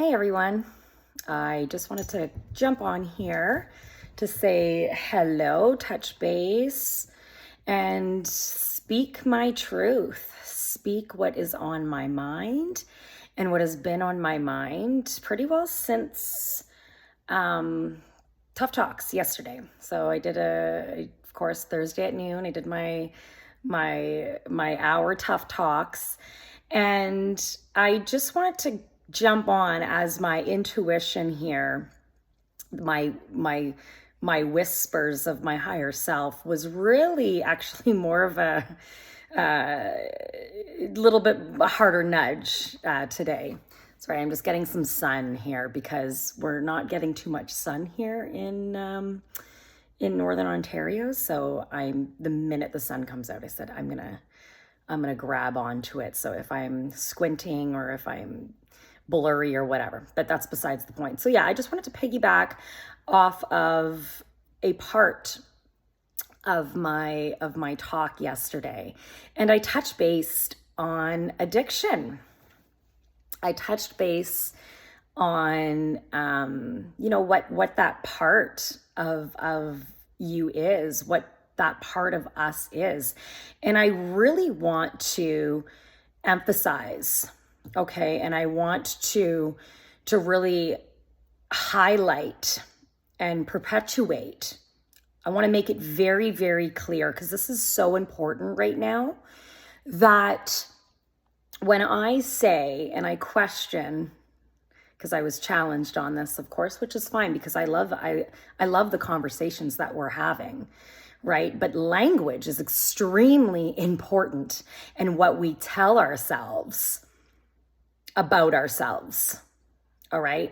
Hey everyone, I just wanted to jump on here to say hello, touch base, and speak my truth. Speak what is on my mind and what has been on my mind pretty well since Tough Talks yesterday. So I did of course, Thursday at noon. I did my hour Tough Talks, and I just wanted to jump on as my intuition here, my whispers of my higher self was really actually more of a little bit harder nudge today. Sorry, I'm just getting some sun here because we're not getting too much sun here in Northern Ontario. So the minute the sun comes out, I said I'm gonna grab onto it. So if I'm squinting or if I'm blurry or whatever, but that's besides the point. So yeah, I just wanted to piggyback off of a part of my talk yesterday, and I touched base on addiction. I touched base on what that part of you is, what that part of us is. And I really want to emphasize, okay, and I want to really highlight and perpetuate. I want to make it very, very clear, because this is so important right now, that when I say and I question, because I was challenged on this, of course, which is fine, because I love the conversations that we're having, right? But language is extremely important in what we tell ourselves about ourselves, all right?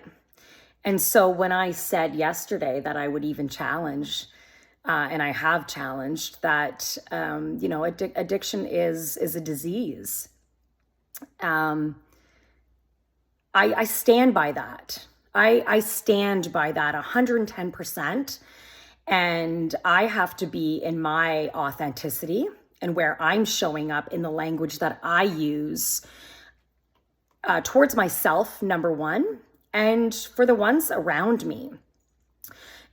And so when I said yesterday that I would even challenge, and I have challenged that, addiction is a disease. I stand by that. I stand by that 110%. And I have to be in my authenticity and where I'm showing up in the language that I use towards myself, number one, and for the ones around me.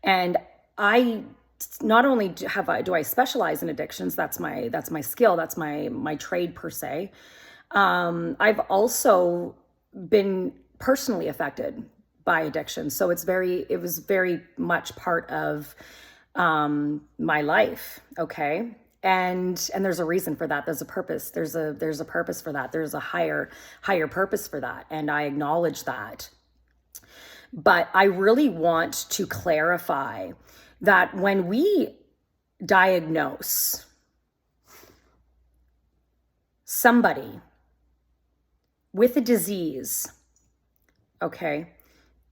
And I not only do I specialize in addictions, that's my skill, that's my trade per se. I've also been personally affected by addiction. So it was very much part of my life. Okay. And there's a reason for that. There's a purpose. There's a purpose for that. There's a higher purpose for that. And I acknowledge that. But I really want to clarify that when we diagnose somebody with a disease, okay,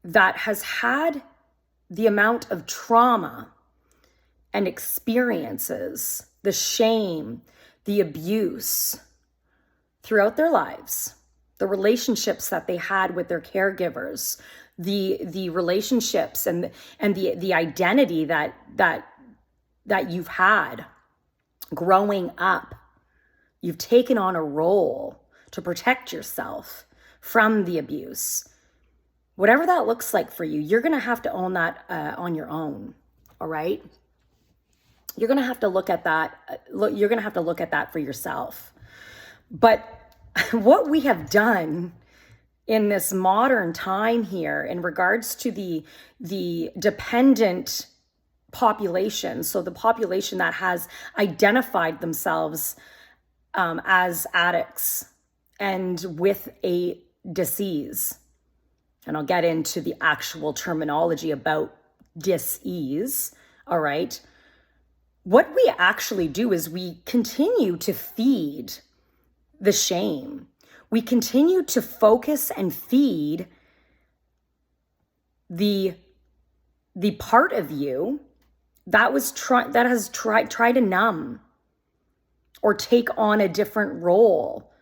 that has had the amount of trauma and experiences, the shame, the abuse throughout their lives, the relationships that they had with their caregivers, the relationships and the identity that you've had growing up. You've taken on a role to protect yourself from the abuse. Whatever that looks like for you, you're going to have to own that on your own. All right. You're going to have to look at that. You're going to have to look at that for yourself. But what we have done in this modern time here in regards to the dependent population, so the population that has identified themselves as addicts and with a disease, and I'll get into the actual terminology about dis-ease, all right? What we actually do is we continue to feed the shame. We continue to focus and feed the part of you that has tried to numb or take on a different role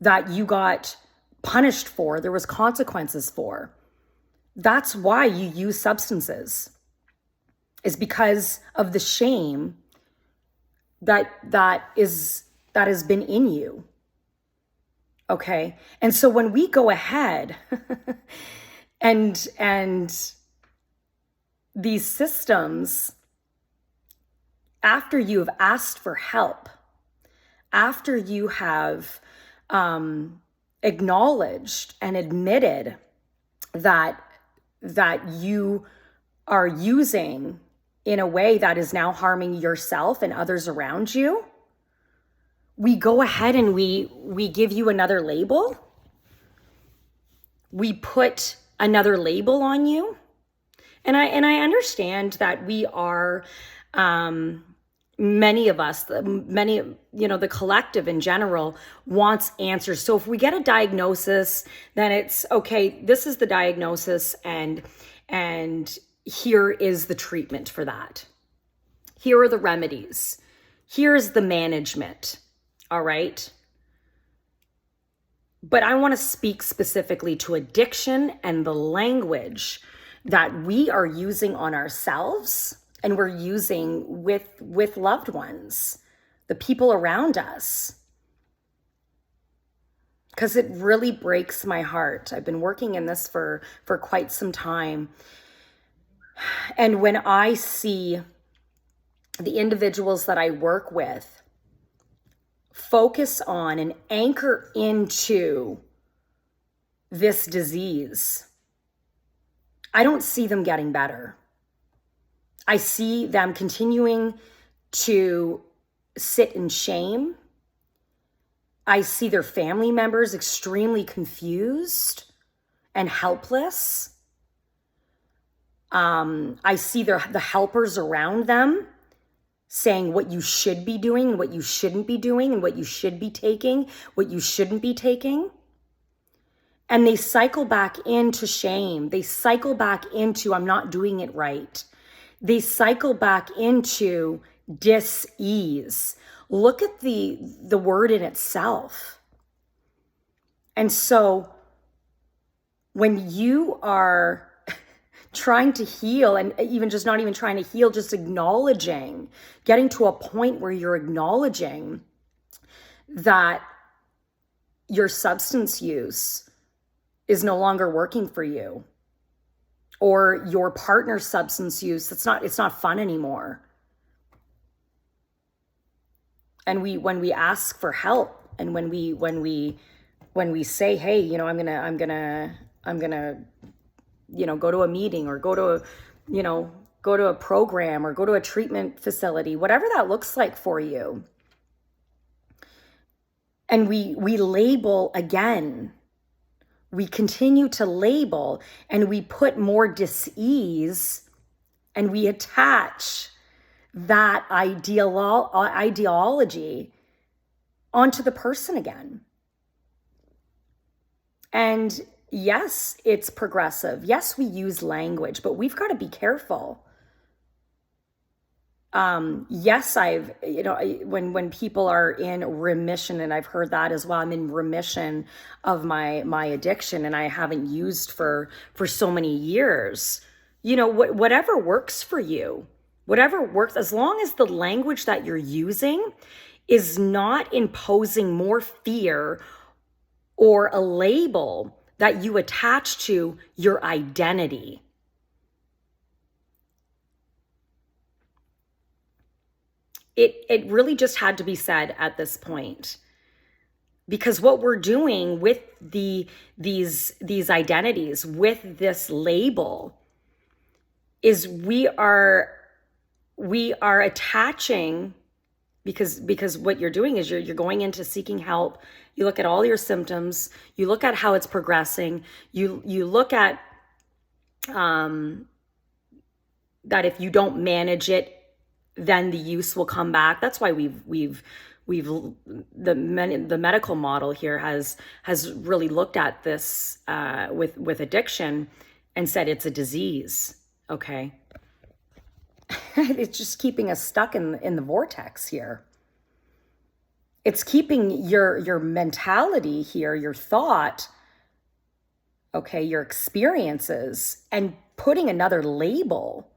that you got punished for, there was consequences for. That's why you use substances, is because of the shame that has been in you. Okay. And so when we go ahead and these systems, after you've asked for help, after you have acknowledged and admitted that you are using in a way that is now harming yourself and others around you, we go ahead and we give you another label. We put another label on you. And I understand that we are, many of us, the collective in general wants answers. So if we get a diagnosis, then it's okay, this is the diagnosis and here is the treatment for that. Here are the remedies. Here's the management. All right. But I want to speak specifically to addiction and the language that we are using on ourselves and we're using with loved ones, the people around us. Because it really breaks my heart. I've been working in this for quite some time. And when I see the individuals that I work with focus on and anchor into this disease, I don't see them getting better. I see them continuing to sit in shame. I see their family members extremely confused and helpless. I see the helpers around them saying what you should be doing and what you shouldn't be doing and what you should be taking, what you shouldn't be taking. And they cycle back into shame. They cycle back into, I'm not doing it right. They cycle back into dis-ease. Look at the word in itself. And so when you are trying to heal, and even just not even trying to heal, just acknowledging, getting to a point where you're acknowledging that your substance use is no longer working for you, or your partner's substance use, it's not fun anymore. And when we ask for help, and when we say, hey, I'm gonna go to a meeting or go to a program or go to a treatment facility, whatever that looks like for you. And we label again. We continue to label and we put more dis-ease and we attach that ideology onto the person again. And yes, it's progressive. Yes, we use language, but we've got to be careful. Yes, when people are in remission, and I've heard that as well, I'm in remission of my addiction and I haven't used for so many years. Whatever works for you, whatever works, as long as the language that you're using is not imposing more fear or a label that you attach to your identity. It really just had to be said at this point, because what we're doing with these identities, with this label, is we are attaching, because what you're doing is you're going into seeking help. You look at all your symptoms, you look at how it's progressing, you look at that if you don't manage it, then the use will come back. That's why the medical model here has really looked at this with addiction and said it's a disease. Okay. It's just keeping us stuck in the vortex here. It's keeping your mentality here, your thought, okay, your experiences, and putting another label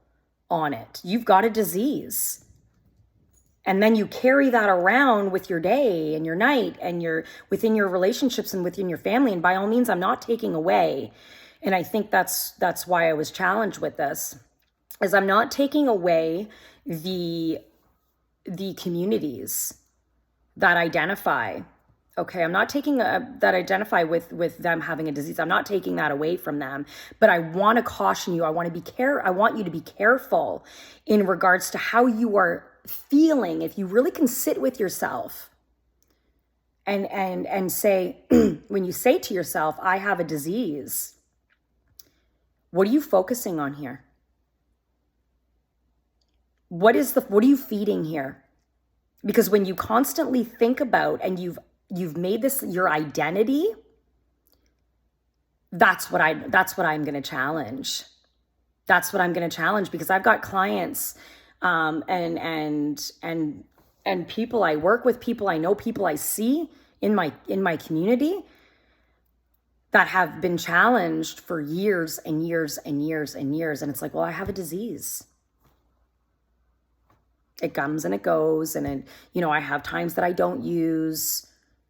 on it. You've got a disease. And then you carry that around with your day and your night and within your relationships and within your family. And by all means, I'm not taking away. And I think that's why I was challenged with this, is I'm not taking away the communities that identify. Okay, I'm not taking that identify with them having a disease. I'm not taking that away from them, but I want to caution you. I want you to be careful in regards to how you are feeling. If you really can sit with yourself and say, when you say to yourself, I have a disease, what are you focusing on here? What are you feeding here? Because when you constantly think about and you've made this your identity, that's what I'm going to challenge. That's what I'm going to challenge, because I've got clients and people I work with, people I know, people I see in my community that have been challenged for years and years and years and years. And it's like, well, I have a disease. It comes and it goes. And I have times that I don't use,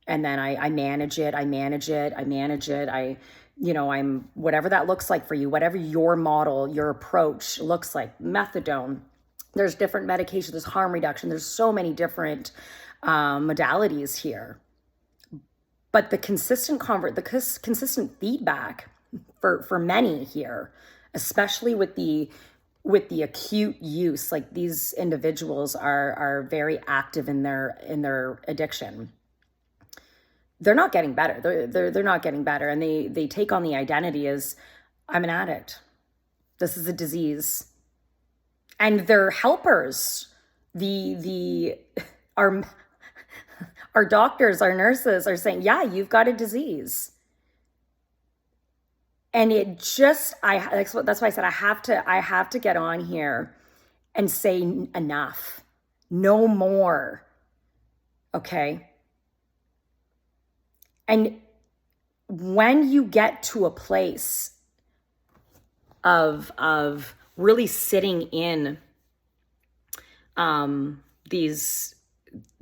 and then I manage it. I'm whatever that looks like for you, whatever your model, your approach looks like. Methadone, there's different medications, there's harm reduction, there's so many different modalities here. But the consistent feedback for many here, especially with the acute use, like these individuals are very active in their addiction. They're not getting better. They're not getting better. And they take on the identity as, I'm an addict. This is a disease. And their helpers, our doctors, our nurses are saying, yeah, you've got a disease. And it just, that's why I said I have to get on here and say enough, no more. Okay. And when you get to a place of really sitting in these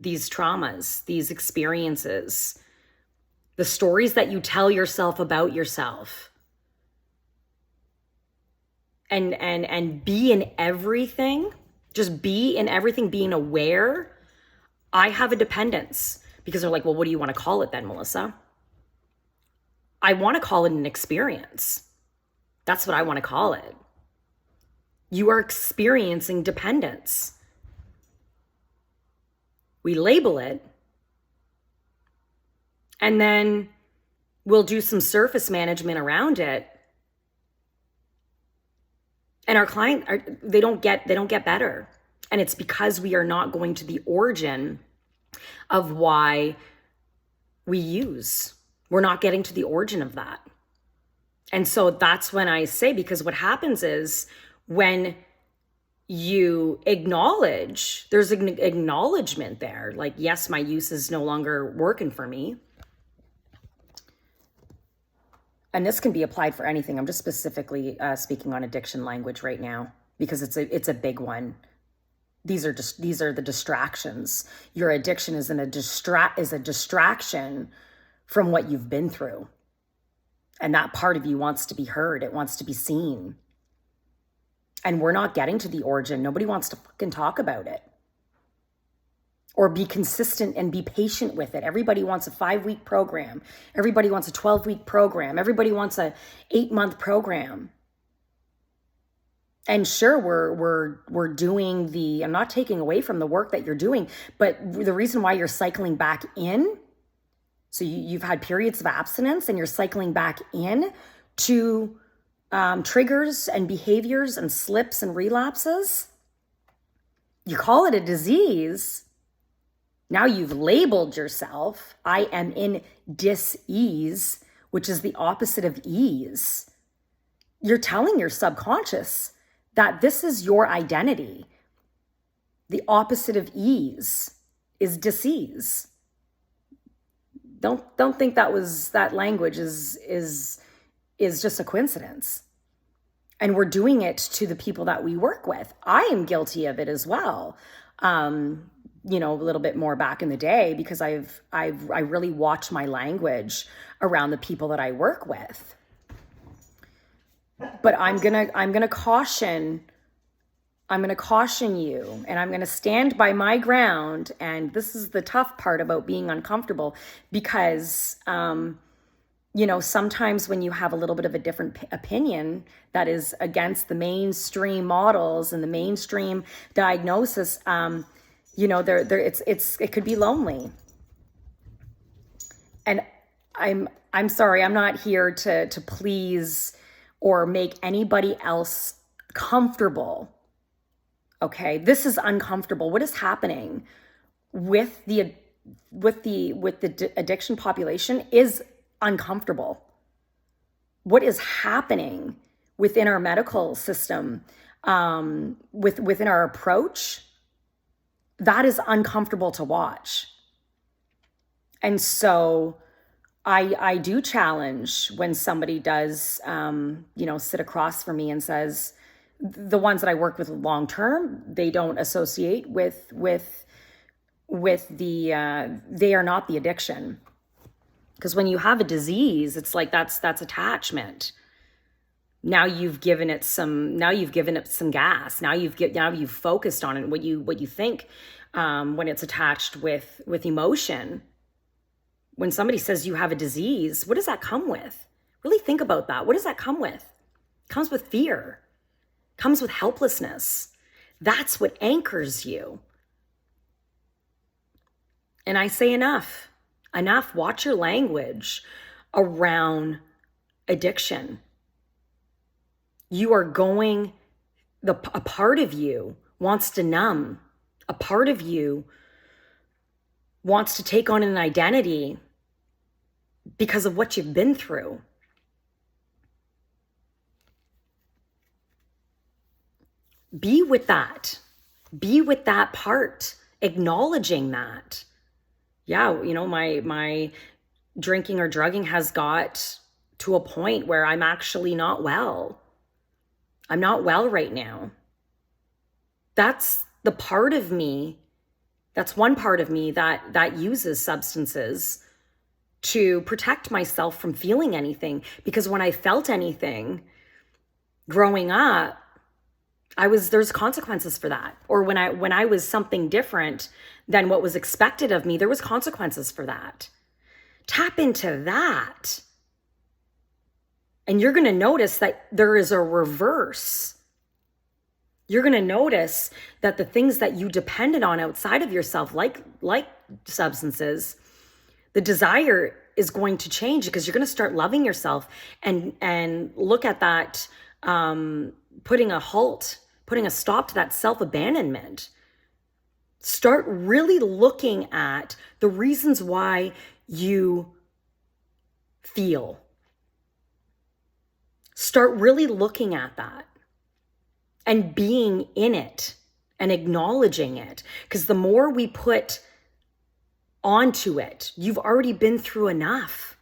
traumas, these experiences, the stories that you tell yourself about yourself, and be in everything, just be in everything, being aware. I have a dependence. Because they're like, well, what do you want to call it then, Melissa? I want to call it an experience. That's what I want to call it. You are experiencing dependence. We label it, and then we'll do some surface management around it. And our client, they don't get better. And it's because we are not going to the origin of why we use. We're not getting to the origin of that. And so that's when I say, because what happens is when you acknowledge, there's an acknowledgement there, like, yes, my use is no longer working for me. And this can be applied for anything. I'm just specifically speaking on addiction language right now, because it's a big one. These are the distractions. Your addiction is a distraction from what you've been through. And that part of you wants to be heard. It wants to be seen. And we're not getting to the origin. Nobody wants to fucking talk about it. Or be consistent and be patient with it. Everybody wants a 5-week program. Everybody wants a 12-week program. Everybody wants a 8-month program. And sure, we're doing I'm not taking away from the work that you're doing, but the reason why you're cycling back in, so you've had periods of abstinence and you're cycling back in to triggers and behaviors and slips and relapses. You call it a disease. Now you've labeled yourself. I am in dis-ease, which is the opposite of ease. You're telling your subconscious that this is your identity. The opposite of ease is dis-ease. Don't think that language is just a coincidence. And we're doing it to the people that we work with. I am guilty of it as well. a little bit more back in the day, because I really watch my language around the people that I work with. But I'm gonna caution you, and I'm gonna stand by my ground. And this is the tough part about being uncomfortable, because sometimes when you have a little bit of a different opinion that is against the mainstream models and the mainstream diagnosis, it could be lonely. And I'm sorry, I'm not here to please or make anybody else comfortable. Okay, this is uncomfortable. What is happening with the addiction population is uncomfortable. What is happening within our medical system, within our approach, that is uncomfortable to watch. And so I do challenge when somebody does, sit across from me and says, the ones that I work with long term, they don't associate with the, they are not the addiction. Because when you have a disease, it's like that's attachment. Now you've given it some gas. Now you've focused on it. What you think when it's attached with emotion. When somebody says you have a disease, what does that come with? Really think about that. What does that come with? It comes with fear. It comes with helplessness. That's what anchors you. And I say enough. Watch your language around addiction. You are a part of you wants to numb. A part of you wants to take on an identity because of what you've been through. Be with that. Be with that part, acknowledging that. Yeah, my drinking or drugging has got to a point where I'm actually not well. I'm not well right now. That's the part of me, that's one part of me that uses substances to protect myself from feeling anything. Because when I felt anything growing up, there's consequences for that. Or when I was something different than what was expected of me, there was consequences for that. Tap into that. And you're going to notice that there is a reverse. You're going to notice that the things that you depended on outside of yourself, like substances, the desire is going to change, because you're going to start loving yourself and look at that, putting a stop to that self-abandonment. Start really looking at the reasons why you feel. Start really looking at that and being in it and acknowledging it. Because the more we put onto it, you've already been through enough.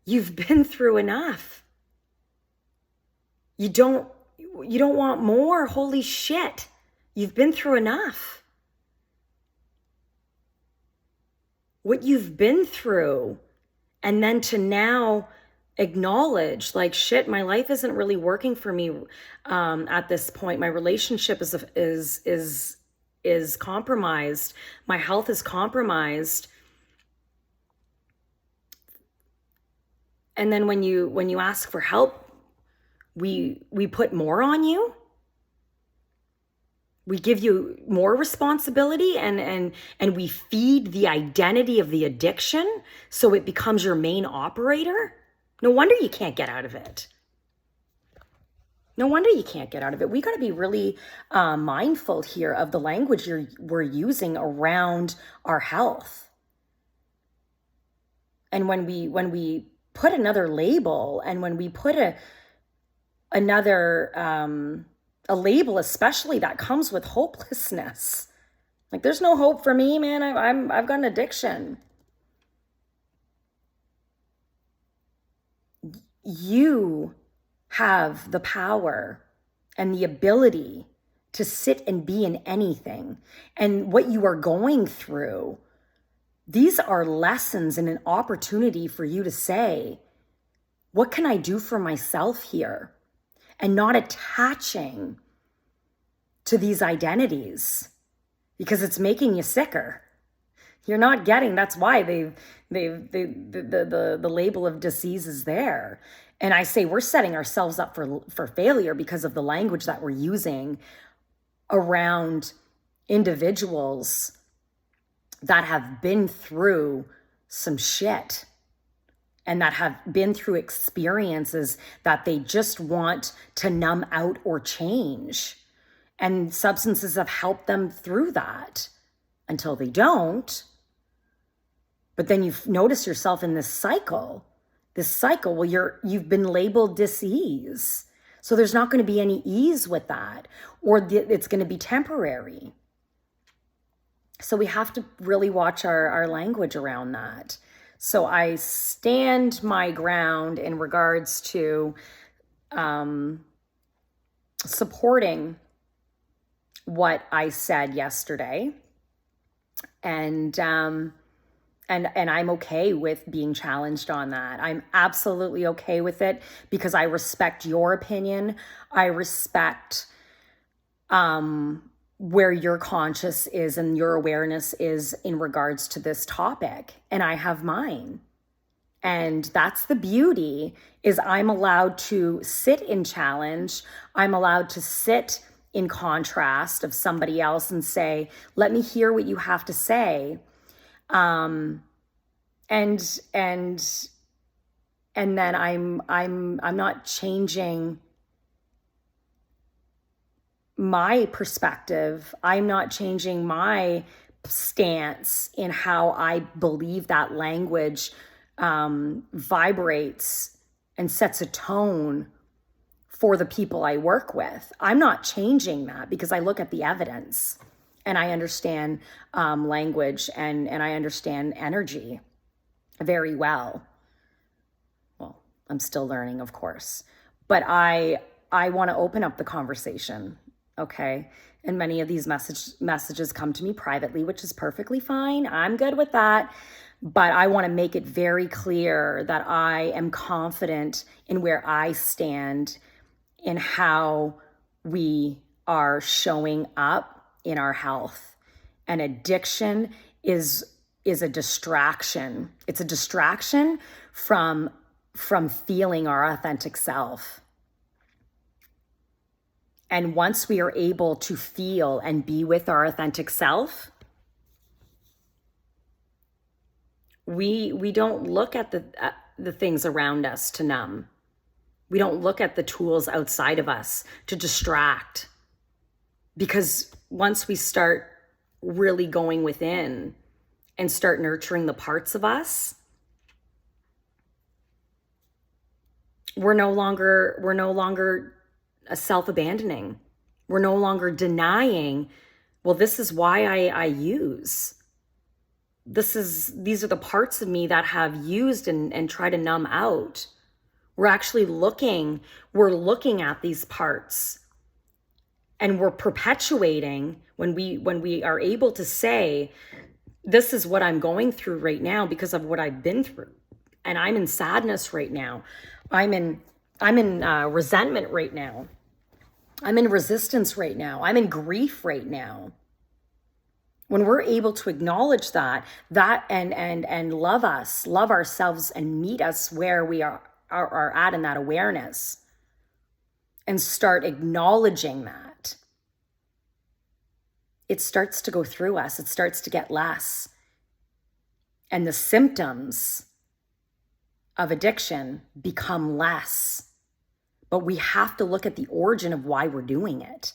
You've been through enough. You don't want more. Holy shit. You've been through enough. What you've been through, and then to now acknowledge, like, shit, my life isn't really working for me at this point. My relationship is compromised. My health is compromised. And then when you ask for help, we put more on you. We give you more responsibility, and we feed the identity of the addiction so it becomes your main operator. No wonder you can't get out of it. No wonder you can't get out of it. We got to be really mindful here of the language we're using around our health. And when we put another label, and when we put a label, especially that comes with hopelessness, like, there's no hope for me, man. I've got an addiction. You have the power and the ability to sit and be in anything. And what you are going through, these are lessons and an opportunity for you to say, what can I do for myself here? And not attaching to these identities because it's making you sicker. You're not getting, that's why the label of disease is there. And I say we're setting ourselves up for failure because of the language that we're using around individuals that have been through some shit and that have been through experiences that they just want to numb out or change. And substances have helped them through that until they don't. But then you notice yourself in this cycle. Well, you've been labeled dis-ease. So there's not going to be any ease with that, or it's going to be temporary. So we have to really watch our language around that. So I stand my ground in regards to supporting what I said yesterday. And I'm okay with being challenged on that. I'm absolutely okay with it because I respect your opinion. I respect where your conscious is and your awareness is in regards to this topic. And I have mine. And that's the beauty, is I'm allowed to sit in challenge. I'm allowed to sit in contrast of somebody else and say, let me hear what you have to say. And then I'm not changing my perspective. I'm not changing my stance in how I believe that language vibrates and sets a tone for the people I work with. I'm not changing that because I look at the evidence and I understand language and I understand energy very well. Well, I'm still learning, of course, but I want to open up the conversation. Okay. And many of these messages come to me privately, which is perfectly fine. I'm good with that. But I want to make it very clear that I am confident in where I stand in how we are showing up in our health. And addiction is a distraction. It's a distraction from feeling our authentic self. And once we are able to feel and be with our authentic self, we don't look at the things around us to numb. We don't look at the tools outside of us to distract. Because once we start really going within and start nurturing the parts of us, we're no longer self-abandoning. We're no longer denying, well, this is why I use. These are the parts of me that have used and try to numb out. We're actually looking at these parts, and we're perpetuating when we are able to say, this is what I'm going through right now because of what I've been through. And I'm in sadness right now. I'm in resentment right now. I'm in resistance right now. I'm in grief right now. When we're able to acknowledge that and love ourselves and meet us where we are at in that awareness and start acknowledging that, it starts to go through us. It starts to get less. And the symptoms of addiction become less. But we have to look at the origin of why we're doing it.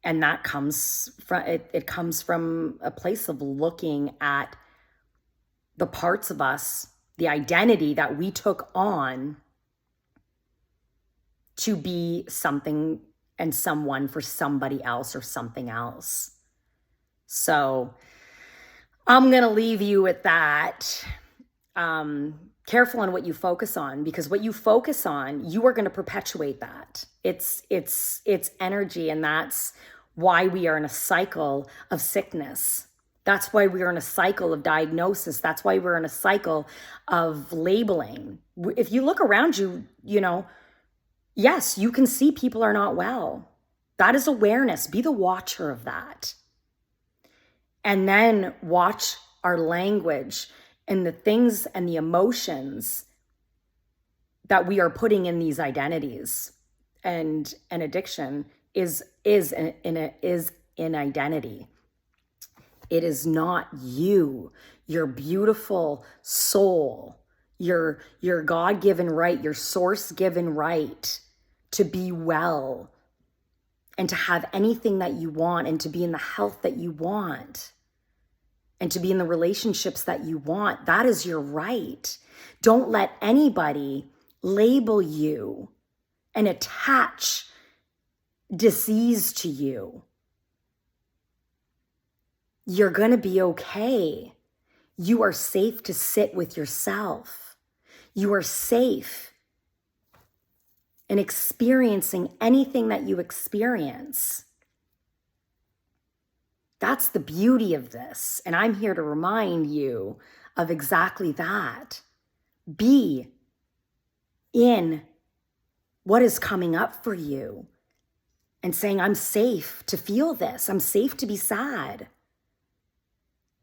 And that comes from it comes from a place of looking at the parts of us, the identity that we took on to be something and someone for somebody else or something else. So I'm going to leave you with that. careful on what you focus on, because what you focus on, you are going to perpetuate that. It's energy, and that's why we are in a cycle of sickness. That's why we're in a cycle of diagnosis. That's why we're in a cycle of labeling. If you look around you, yes, you can see people are not well. That is awareness. Be the watcher of that. And then watch our language and the things and the emotions that we are putting in these identities. And an addiction is an identity. It is not you, your beautiful soul, your God-given right, your source-given right to be well and to have anything that you want and to be in the health that you want and to be in the relationships that you want. That is your right. Don't let anybody label you and attach disease to you. You're going to be okay. You are safe to sit with yourself. You are safe in experiencing anything that you experience. That's the beauty of this. And I'm here to remind you of exactly that. Be in what is coming up for you and saying, I'm safe to feel this. I'm safe to be sad.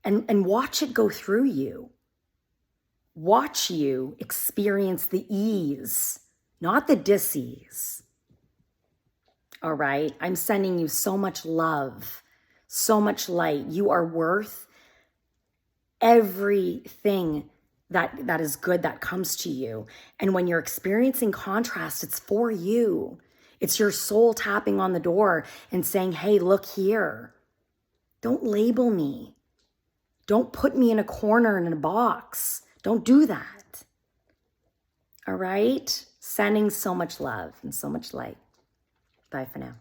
And watch it go through you. Watch you experience the ease, not the dis-ease. All right? I'm sending you so much love, so much light. You are worth everything that is good that comes to you. And when you're experiencing contrast, it's for you. It's your soul tapping on the door and saying, hey, look here. Don't label me. Don't put me in a corner in a box. Don't do that. All right? Sending so much love and so much light. Bye for now.